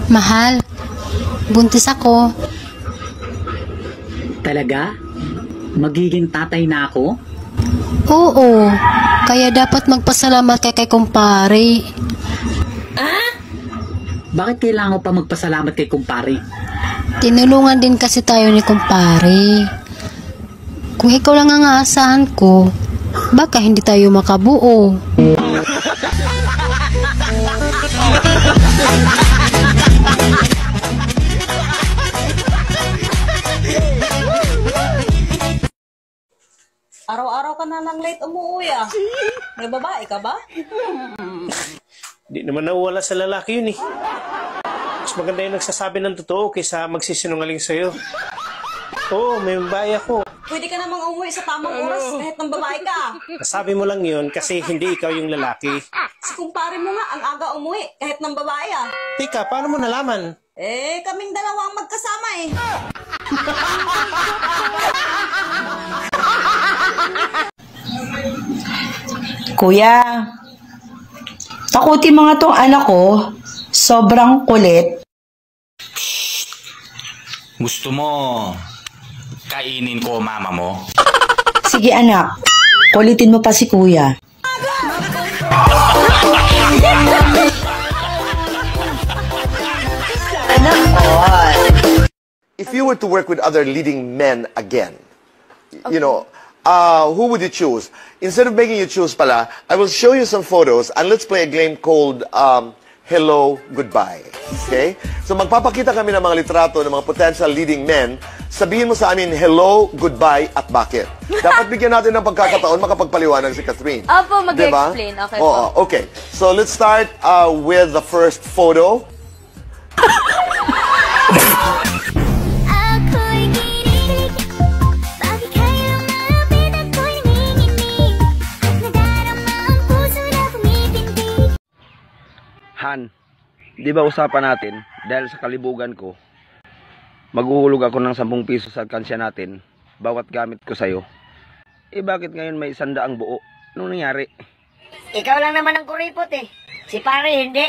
Mahal, buntis ako. Talaga? Magiging tatay na ako? Oo, kaya dapat magpasalamat kay kumpare. Bakit kailangan ko pa magpasalamat kay kumpare? Tinulungan din kasi tayo ni kumpare. Kung ikaw lang ang aasahan ko, baka hindi tayo makabuo. Araw-araw ka na lang late umuwi ah. May babae ka ba? Di naman nawala sa lalaki yun eh. Mas maganda yung nagsasabi ng totoo kaysa magsisinungaling sa'yo. Oo, may babae ako. Pwede ka namang umuwi sa tamang oras kahit ng babae ka. Nasabi mo lang yun kasi hindi ikaw yung lalaki. Si kumpare mo nga ang aga umuwi kahit ng babae ah. Tika, paano mo nalaman? Eh, kaming dalawa ang magkasama eh. Kuya, takuti mga tong anak ko, sobrang kulit. Gusto mo kainin ko mama mo? Sige anak, kulitin mo pa si kuya. If you were to work with other leading men again, you know, who would you choose? Instead of making you choose pala, I will show you some photos and let's play a game called Hello, Goodbye. Okay? So magpapakita kami ng mga litrato ng mga potential leading men. Sabihin mo sa amin, hello, goodbye, at bakit. Dapat bigyan natin ng pagkakataon makapagpaliwanag si Catherine. Opo, mag-explain. Diba? Okay Oo, po. okay. So let's start with the first photo. Han, di ba usapan natin, dahil sa kalibugan ko, maghuhulog ako ng 10 piso sa alkansya natin, bawat gamit ko sa'yo. Eh bakit ngayon may 100 buo? Anong nangyari? Ikaw lang naman ang kuripot eh. Si pare hindi.